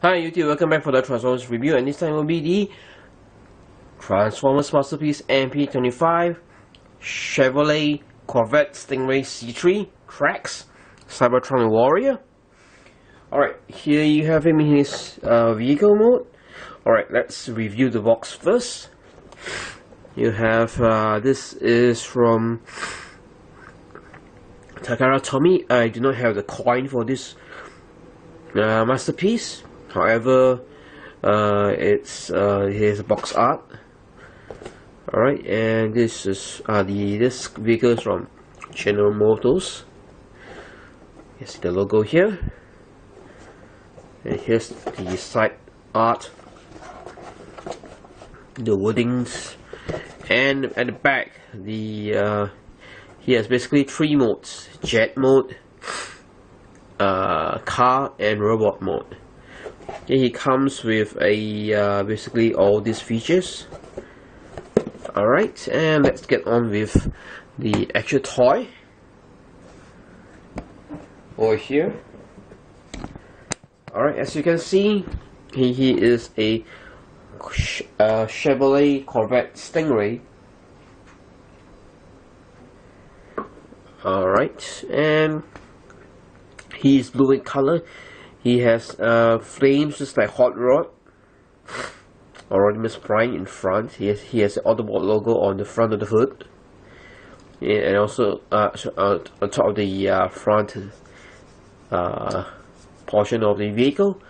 Hi YouTube, welcome back for the Transformers review, and this time will be the Transformers Masterpiece MP-25 Chevrolet Corvette Stingray C3 Tracks Cybertron Warrior. Alright, here you have him in his vehicle mode. Alright, let's review the box first. You have, this is from Takara Tomy. I do not have the coin for this masterpiece. However, here's box art. Alright, and this is this vehicle is from General Motors. You see the logo here, and here's the side art, the wordings, and at the back, he has basically three modes: jet mode, car, and robot mode. Okay, he comes with a basically all these features. Alright, and let's get on with the actual toy over here. Alright, as you can see, he is a Chevrolet Corvette Stingray. Alright, and he is blue in color. He has flames just like Hot Rod or Rodimus Prime in front. He has the Autobot logo on the front of the hood, and also on top of the front portion of the vehicle.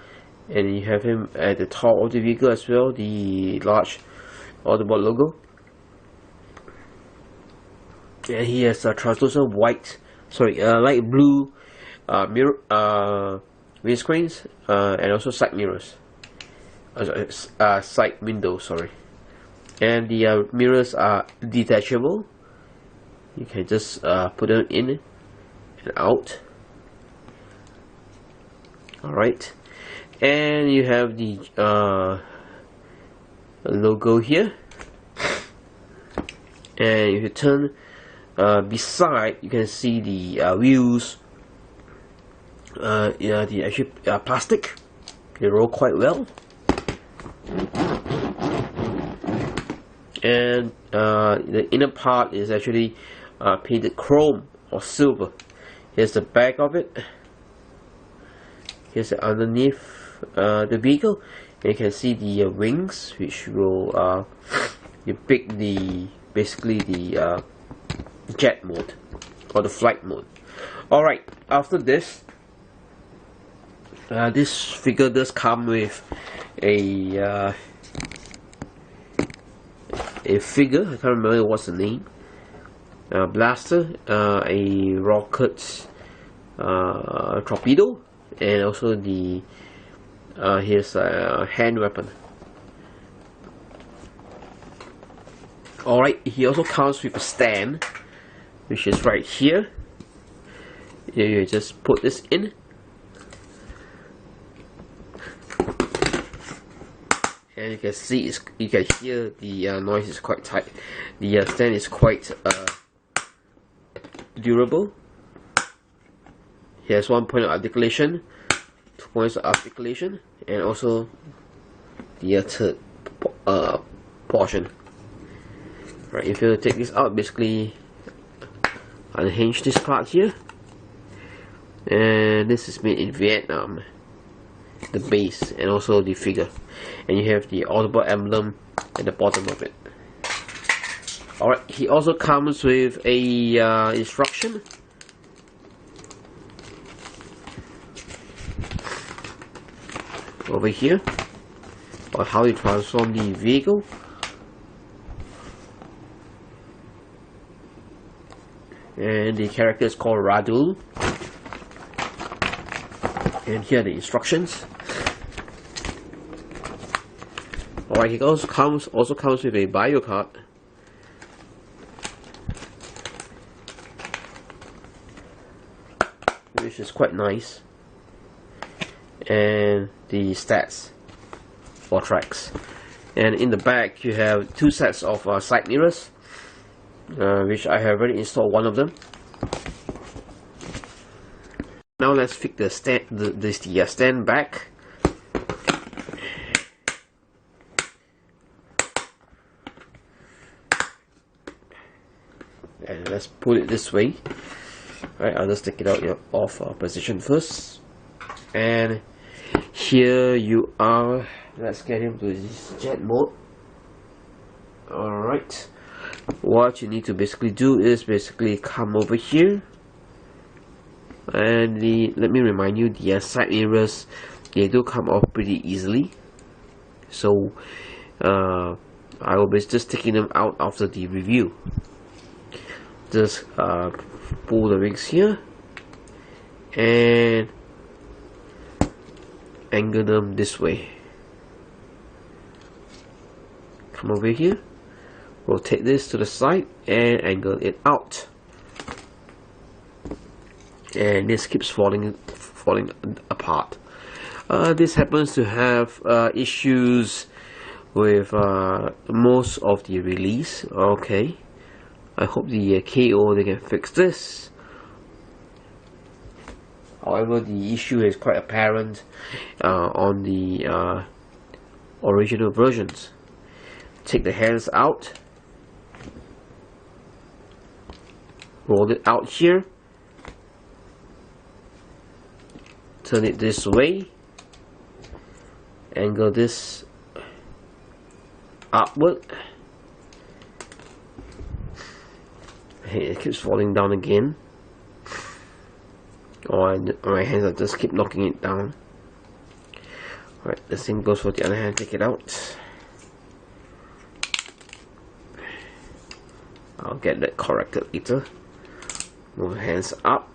And you have him at the top of the vehicle as well, the large Autobot logo. And he has a translucent light blue mirror windscreens, and also side mirrors, side windows, sorry. And the mirrors are detachable. You can just put them in and out. Alright, and you have the logo here, and if you turn beside, you can see the wheels. The actual plastic, they roll quite well, and the inner part is actually painted chrome or silver. Here's the back of it. Here's the underneath the vehicle, and you can see the wings, which will depict basically the jet mode or the flight mode. Alright, after this, this figure does come with a figure. I can't remember what's the name. Blaster, a rocket torpedo, and also his hand weapon. Alright, he also comes with a stand, which is right here. You just put this in. And you can see, you can hear the noise is quite tight. The stand is quite durable. He has 1 point of articulation, 2 points of articulation, and also the third portion. Right, if you take this out, basically unhinge this part here, and this is made in Vietnam. The base and also the figure, and you have the Autobot emblem at the bottom of it. Alright, he also comes with a instruction. Over here on how to transform the vehicle. And the character is called Radul. And here are the instructions. Alright, he also comes with a bio card, which is quite nice, and the stats for tracks. And in the back, you have two sets of side mirrors, which I have already installed one of them. Now let's fix the stand back. And let's put it this way. Alright, I'll just take it out of position first. And here you are. Let's get into this jet mode. Alright, what you need to basically do is basically come over here, and let me remind you, the side mirrors, they do come off pretty easily. So I will be just taking them out after the review. Just pull the wings here and angle them this way. Come over here, rotate this to the side and angle it out, and this keeps falling apart. This happens to have issues with most of the release. Okay, I hope the KO they can fix this. However, the issue is quite apparent on the original versions. Take the hands out, roll it out here, turn it this way, angle this upward. Hey, it keeps falling down again. My hands are just keep knocking it down. Alright, the same goes for the other hand. Take it out. I'll get that corrected later. Move the hands up.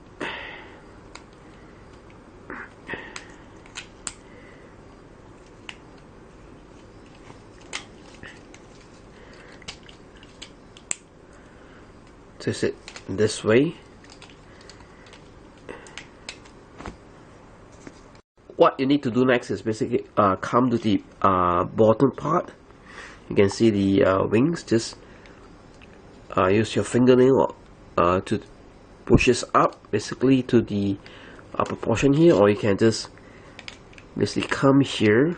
Twist it this way. What you need to do next is basically come to the bottom part. You can see the wings. Just use your fingernail to push this up basically to the upper portion here, or you can just basically come here,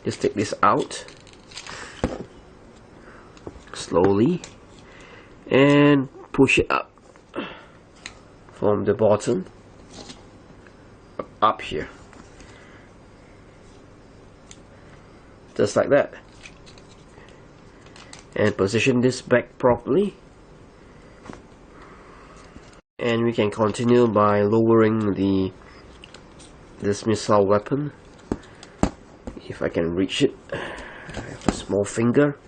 just take this out slowly and push it up from the bottom up here, just like that, and position this back properly. And we can continue by lowering this missile weapon, if I can reach it. I have a small finger.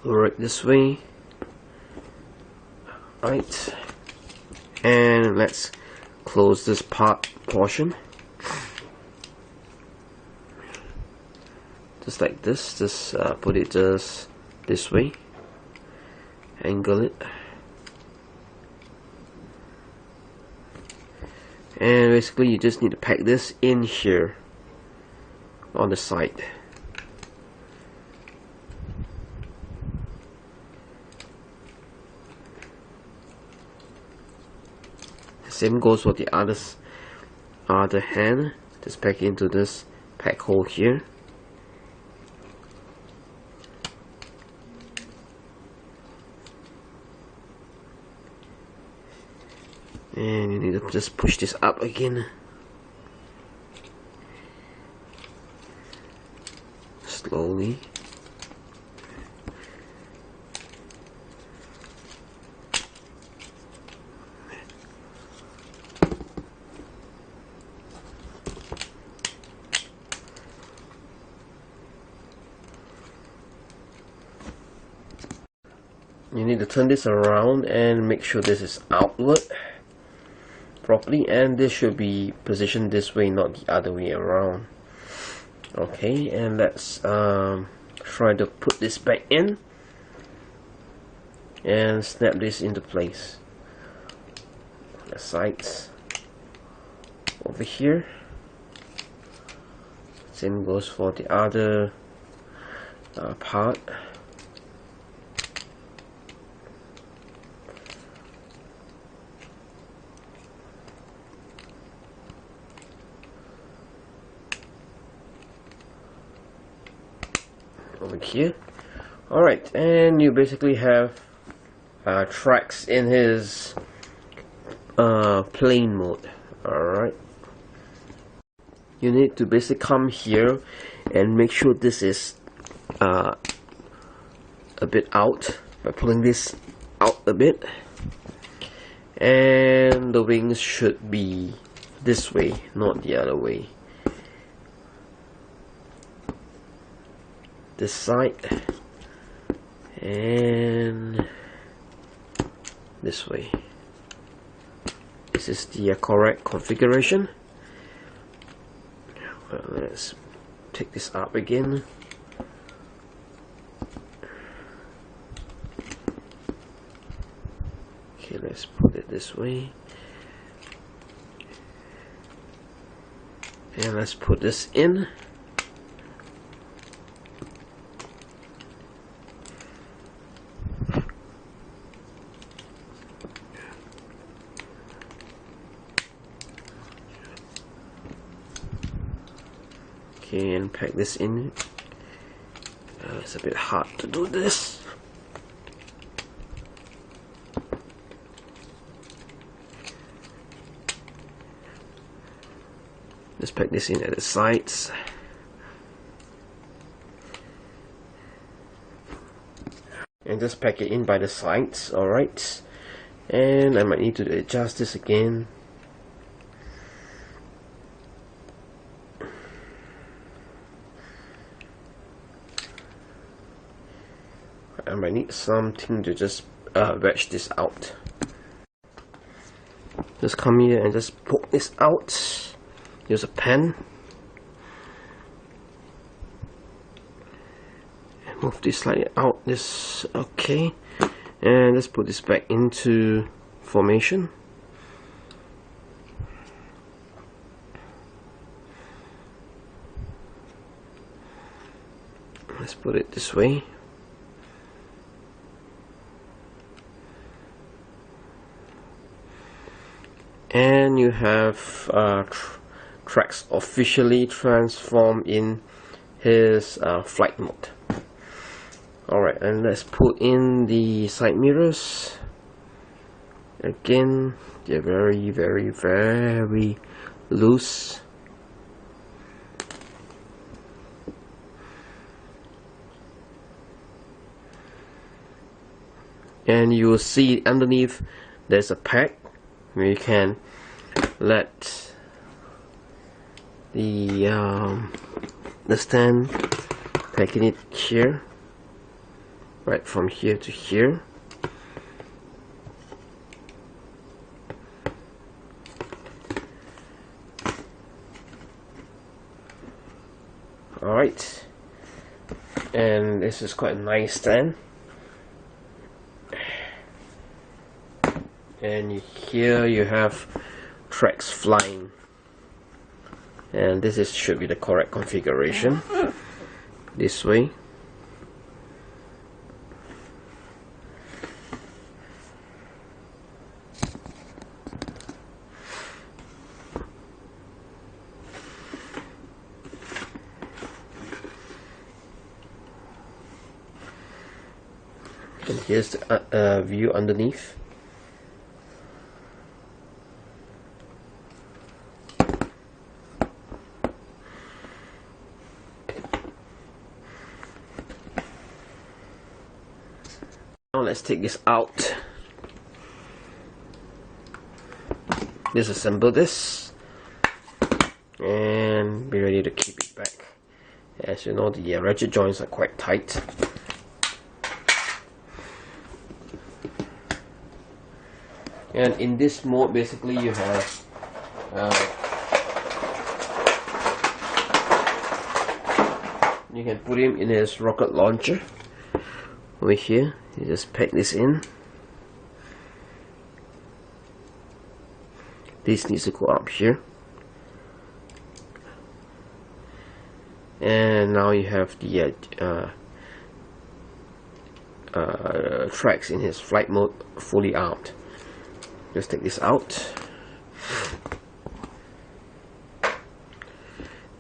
Lower it this way. Right, and let's close this portion. Just like this. Just put it just this way, angle it, and basically you just need to pack this in here on the side. Same goes for the other hand. Just pack into this pack hole here. And you need to just push this up again. Slowly. You need to turn this around and make sure this is outward properly, and this should be positioned this way, not the other way around. Okay, and let's try to put this back in and snap this into place. The sides over here. Same goes for the other part. over here. Alright, and you basically have tracks in his plane mode. Alright, you need to basically come here and make sure this is a bit out by pulling this out a bit, and the wings should be this way, not the other way. This side and this way. This is the correct configuration. Well, let's take this up again. Okay, let's put it this way. And let's put this in. Okay, and pack this in. It's a bit hard to do this. Let's pack this in at the sides. And just pack it in by the sides, alright. And I might need to adjust this again. I might need something to just wedge this out. Just come here and just poke this out. Use a pen and move this slightly out. This okay, and let's put this back into formation. Let's put it this way. And you have tracks officially transformed in his flight mode. Alright, and let's put in the side mirrors. Again, they're very, very, very loose. And you will see underneath there's a pack where you can let the stand packing it here, right from here to here. Alright, and this is quite a nice stand. And here you have tracks flying, and this should be the correct configuration. This way. And here's the view underneath. Now let's take this out. Disassemble this and be ready to keep it back. As you know, the ratchet joints are quite tight. And in this mode, basically you have you can put him in his rocket launcher over here. You just pack this in. This needs to go up here. And now you have the tracks in his flight mode fully out. Just take this out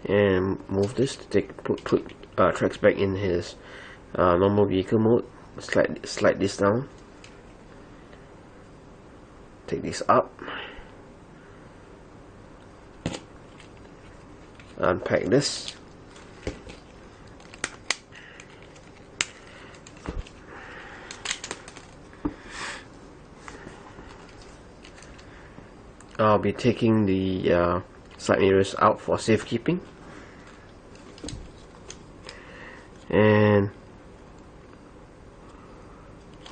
and move this to put tracks back in his normal vehicle mode. Slide this down, take this up, unpack this, I'll be taking the side mirrors out for safekeeping, and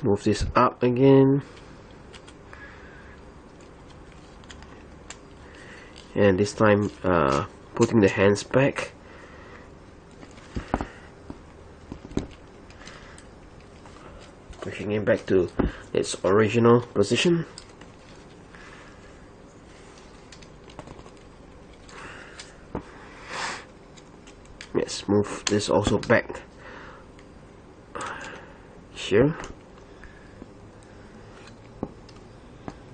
move this up again, and this time putting the hands back, pushing it back to its original position. Let's move this also back here,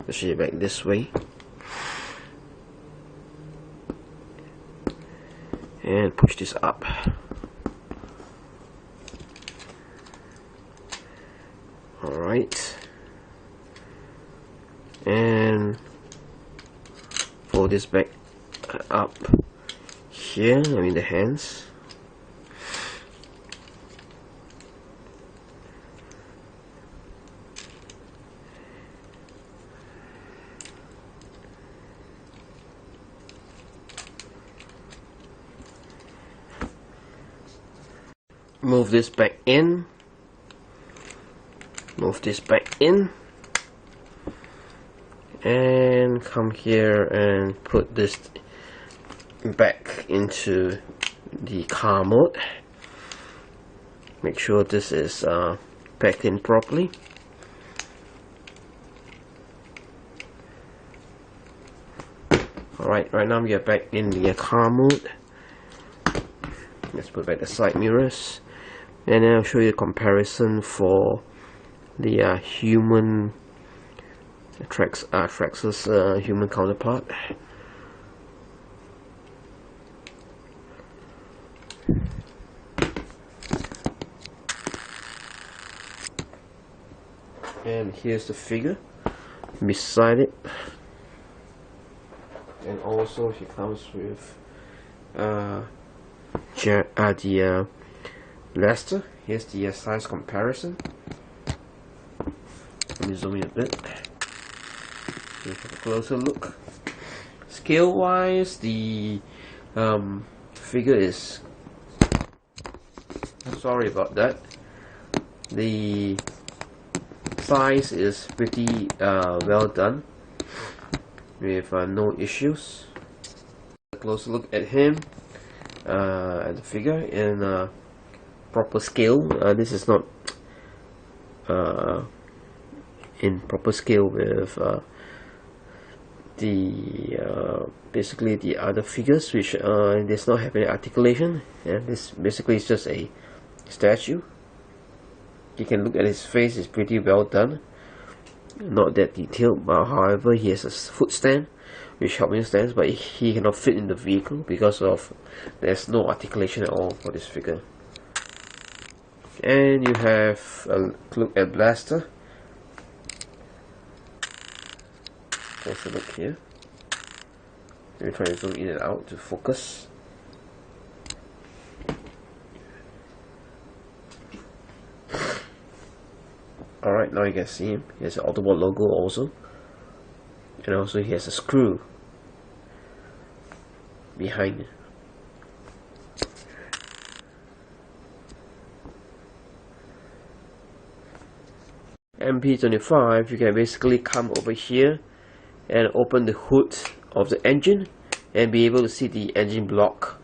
push it back this way, and push this up. Alright, and fold this back up here, the hands. Move this back in, move this back in, and come here and put this back into the car mode. Make sure this is packed in properly. Alright, right now we are back in the car mode. Let's put back the side mirrors, and then I'll show you a comparison for the human Traxxas human counterpart. And here's the figure beside it, and also she comes with the Lester. Here's the size comparison. Let me zoom in a bit. Have a closer look. Scale wise, the figure is, sorry about that, the size is pretty well done, with no issues. A closer look at him, at the figure in proper scale. This is not in proper scale with basically the other figures, which does not have any articulation, and this basically is just a statue. You can look at his face; it's pretty well done, not that detailed, but however he has a foot stand which helps him stand, but he cannot fit in the vehicle because of there's no articulation at all for this figure. And you have a look at Blaster. Closer look here. Let me try to zoom in and out to focus. Alright, now you can see him. He has an Autobot logo also. And also he has a screw behind. MP-25, you can basically come over here and open the hood of the engine and be able to see the engine block.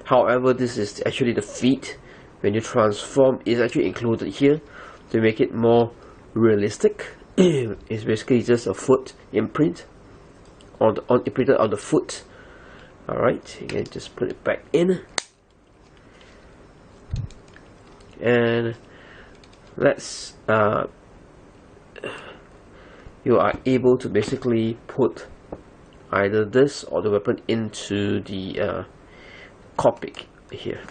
However, this is actually the feet. When you transform, it's actually included here to make it more realistic. It's basically just a foot imprint imprinted on the foot. Alright, you can just put it back in, and let's you are able to basically put either this or the weapon into the cockpit here.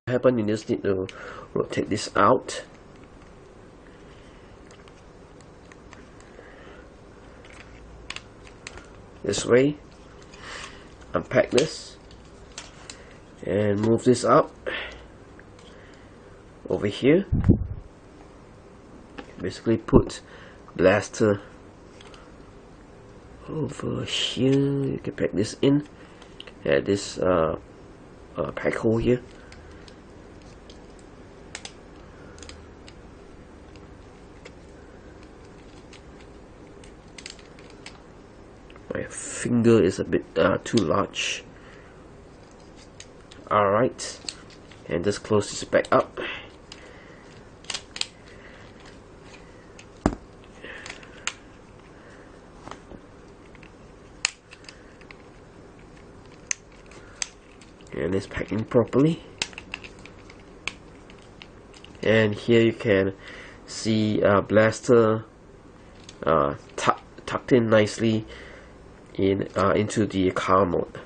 happen, you just need to rotate this out. This way. Unpack this and move this up over here. Basically put blaster over here. You can pack this in at this pack hole here. My finger is a bit too large. Alright, and just close this back up. And it's packing properly. And here you can see blaster tucked in nicely into the car mode.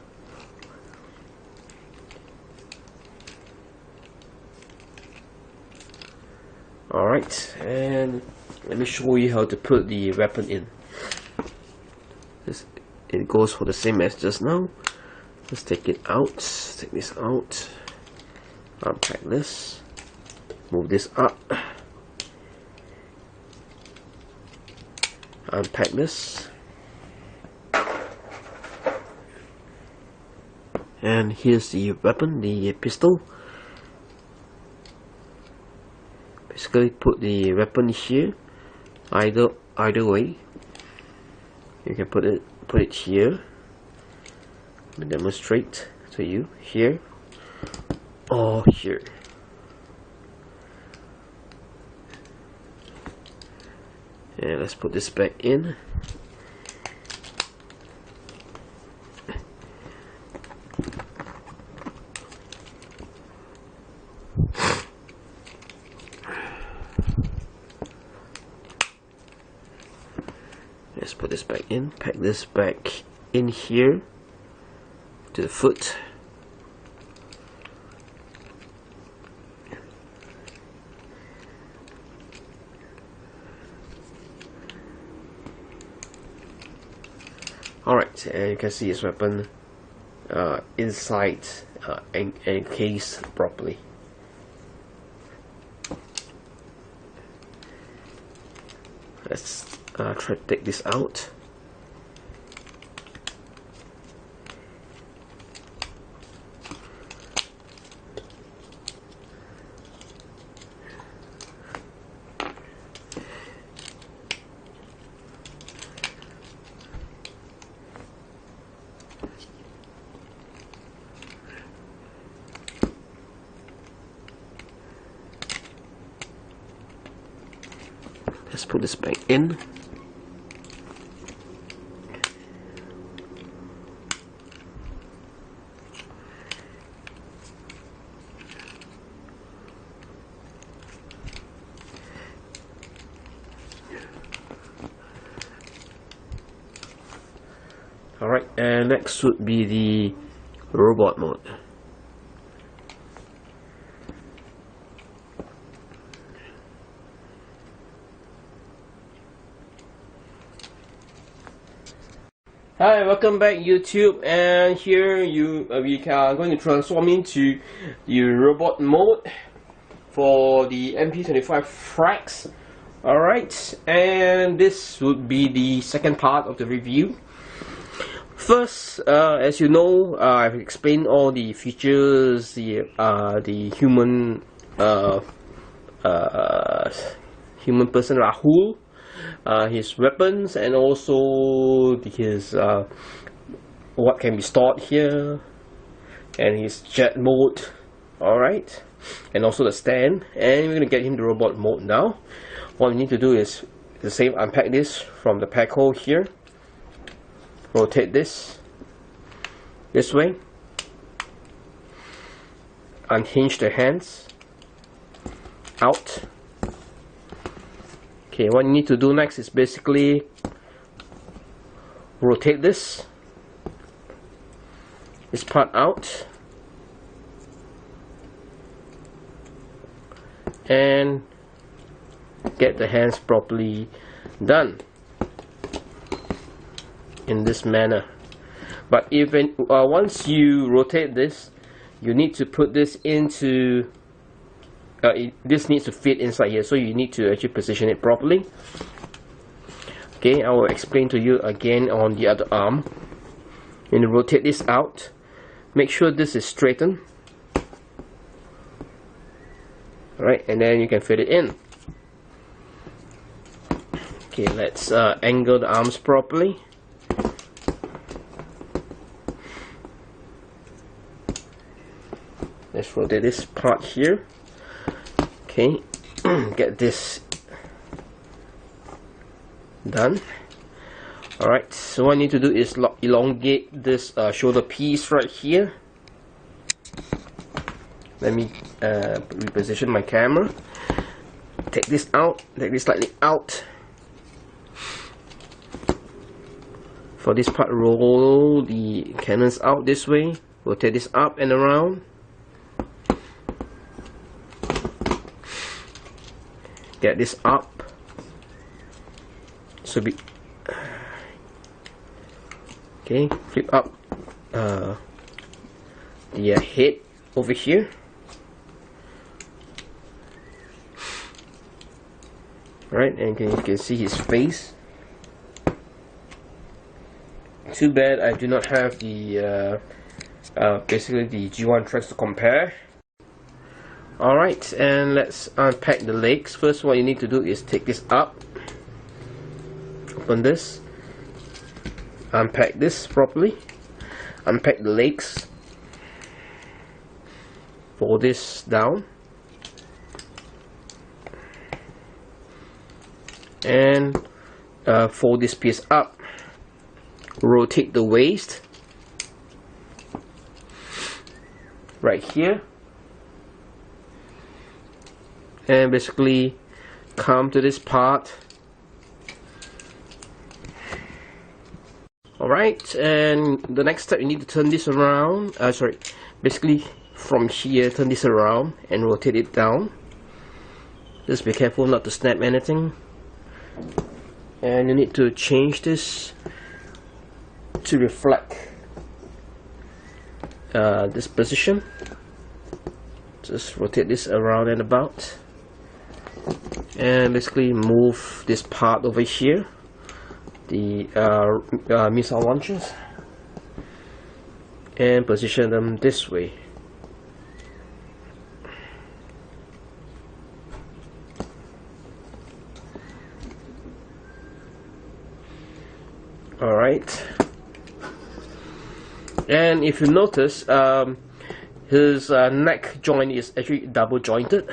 Alright, and let me show you how to put the weapon in. It goes for the same as just now. Let's take it out, take this out, unpack this, move this up, unpack this, and here's the weapon, the pistol. Basically put the weapon here, either way. You can put it here. Let me demonstrate to you, here or here. And let's put this back in. Let's put this back in, pack this back in here to the foot. Alright, and you can see his weapon inside encased properly. Let's try to take this out. Let's put this back in. Alright, and next would be the robot mode. Hi, welcome back YouTube, and here we are going to transform into the robot mode for the MP-25 frags. Alright, and this would be the second part of the review. First, as you know, I've explained all the features, the human person Rahul, his weapons, and also his what can be stored here, and his jet mode. Alright, and also the stand. And we're gonna get him the robot mode now. What we need to do is the same, unpack this from the pack hole here, rotate this way, unhinge the hands out. Okay, what you need to do next is basically rotate this part out, and get the hands properly done in this manner. But even once you rotate this, you need to put this into this needs to fit inside here, so you need to actually position it properly. Okay, I will explain to you again on the other arm. When you rotate this out, make sure this is straightened. Alright, and then you can fit it in. Okay, let's angle the arms properly. Let's rotate this part here. Okay, get this done. Alright, so what I need to do is elongate this shoulder piece right here. Let me reposition my camera. Take this out, take this slightly out. For this part, roll the cannons out this way. Rotate this up and around. Get this up. So be okay. Flip up the head over here. Right, and you can see his face. Too bad I do not have the basically the G1 tracks to compare. Alright, and let's unpack the legs. First, what you need to do is take this up, open this, unpack this properly, unpack the legs, fold this down, and fold this piece up. Rotate the waist right here, and basically come to this part. Alright, and the next step, you need to turn this around, basically from here, turn this around and rotate it down. Just be careful not to snap anything. And you need to change this to reflect this position. Just rotate this around and about, and basically move this part over here, the missile launchers, and position them this way. Alright, and if you notice, his neck joint is actually double jointed.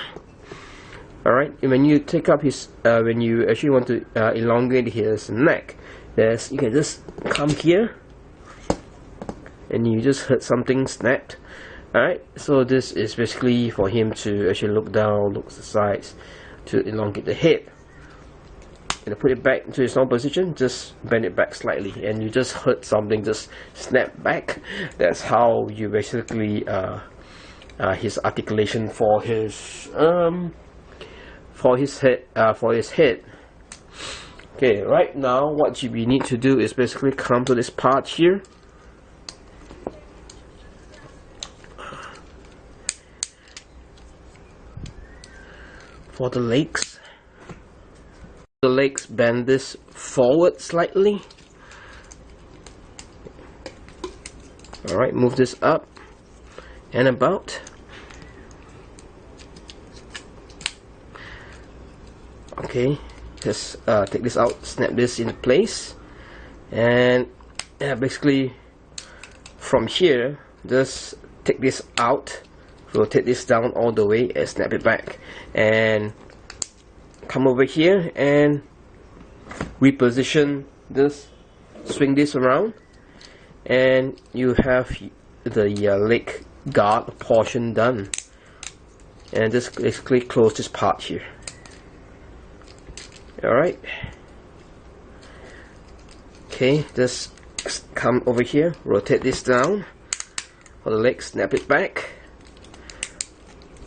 Alright, when you take up his, when you actually want to elongate his neck, you can just come here and you just heard something snapped. Alright, so this is basically for him to actually look down, look to the sides, to elongate the head. And put it back into its normal position, just bend it back slightly, and you just heard something just snap back. That's how you basically his articulation for his head. Okay, right now what we need to do is basically come to this part here. For the legs, bend this forward slightly. Alright, move this up and about. Okay, just take this out, snap this in place, and basically from here, just take this out, rotate this down all the way and snap it back, and come over here and reposition this, swing this around, and you have the leg guard portion done. And just basically close this part here. Alright, okay, just come over here, rotate this down for the leg, snap it back,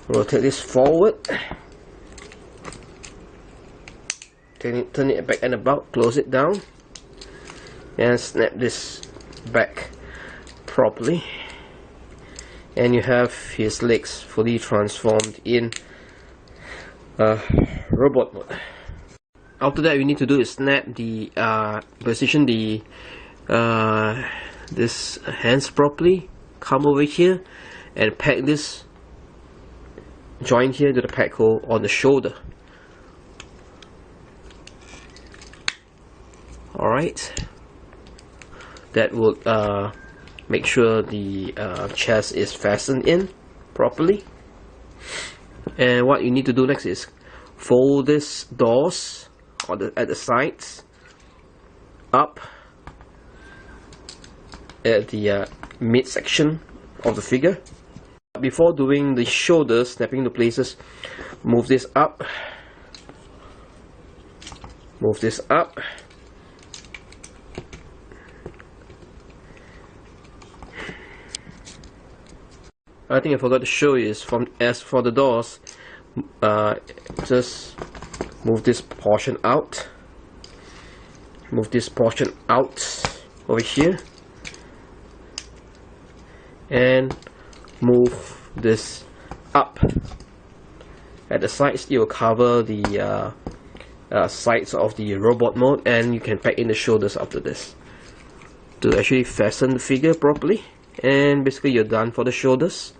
rotate this forward, turn it back and about, close it down, and snap this back properly, and you have his legs fully transformed in robot mode. After that, you need to do is snap the position the this hands properly, come over here and peg this joint here to the peg hole on the shoulder. Alright, that will make sure the chest is fastened in properly. And what you need to do next is fold this doors at the sides up at the midsection of the figure. Before doing the shoulders, snapping the places, move this up, move this up, I think I forgot to show you is as for the doors, just move this portion out, move this portion out over here, and move this up. At the sides, it will cover the sides of the robot mode, and you can pack in the shoulders after this to actually fasten the figure properly. And basically you're done for the shoulders.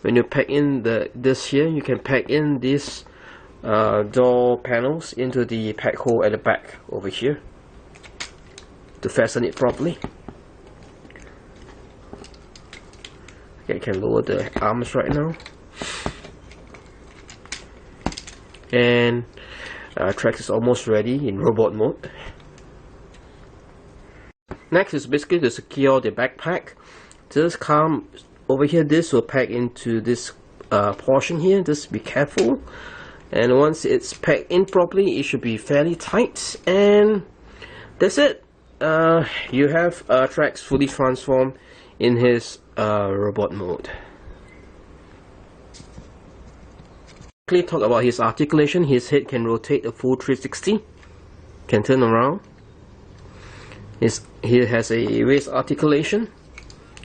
When you pack in this here, you can pack in these door panels into the pack hole at the back over here to fasten it properly. Okay, I can lower the arms right now, and Trax is almost ready in robot mode. Next is basically to secure the backpack. Just come over here, this will pack into this portion here. Just be careful, and once it's packed in properly, it should be fairly tight, and that's it. You have Trax fully transformed in his robot mode. Quickly talk about his articulation. His head can rotate a full 360, can turn around. He has a waist articulation.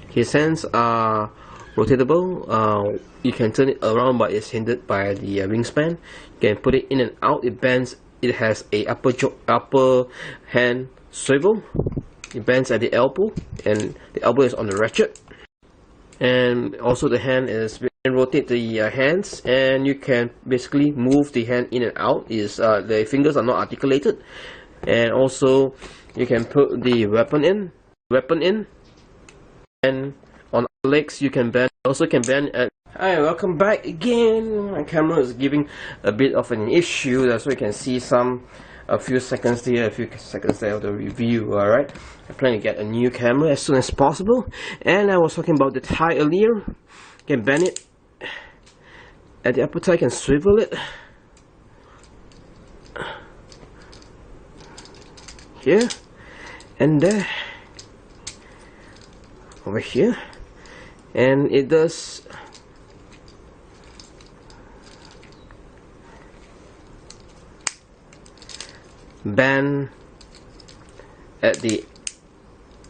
His hands are rotatable. You can turn it around, but it's hindered by the wingspan. You can put it in and out. It bends. It has a upper hand swivel. It bends at the elbow, and the elbow is on the ratchet. And also the hand is, you can rotate the hands, and you can basically move the hand in and out. The fingers are not articulated. And also you can put the weapon in, and on the legs you can bend. Also can bend at. Hi, welcome back again. My camera is giving a bit of an issue, that's why you can see a few seconds there, a few seconds there of the review. Alright, I plan to get a new camera as soon as possible. And I was talking about the tie earlier. You can bend it at the upper tie, you can swivel it here and there, over here, and it does bend at the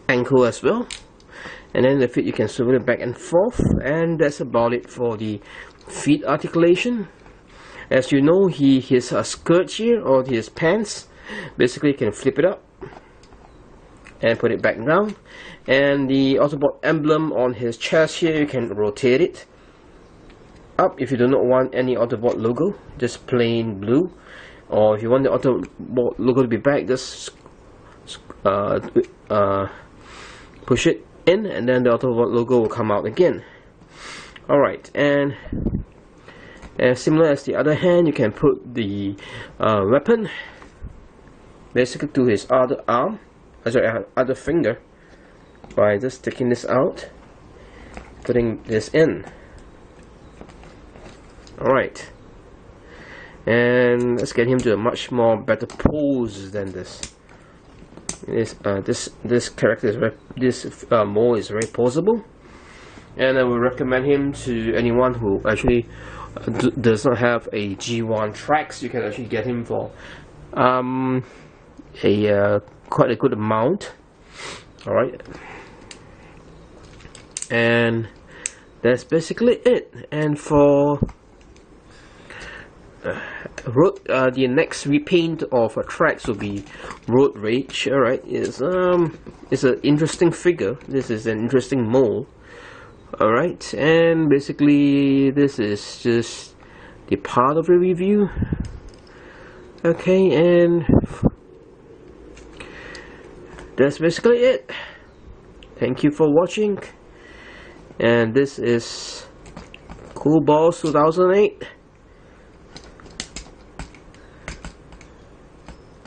ankle as well, and then the feet you can swivel it back and forth, and that's about it for the feet articulation. As you know, his skirt here, or his pants, basically you can flip it up and put it back down, and the Autobot emblem on his chest here, you can rotate it up if you do not want any Autobot logo, just plain blue. Or if you want the Autobot logo to be back, just push it in, and then the Autobot logo will come out again. Alright, and similar as the other hand, you can put the weapon basically to his other arm, other finger, by just taking this out, putting this in. Alright, and let's get him to a much more better pose than this. This character is this mold is very poseable. and I will recommend him to anyone who actually does not have a G1 tracks. You can actually get him for quite a good amount. Alright, and that's basically it. And for the next repaint of tracks will be Road Rage. Alright, it's an interesting figure. This is an interesting mold. Alright, and basically this is just the part of the review. Okay, and that's basically it. Thank you for watching, and this is Cool Balls 2008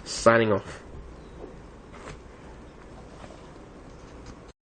signing off.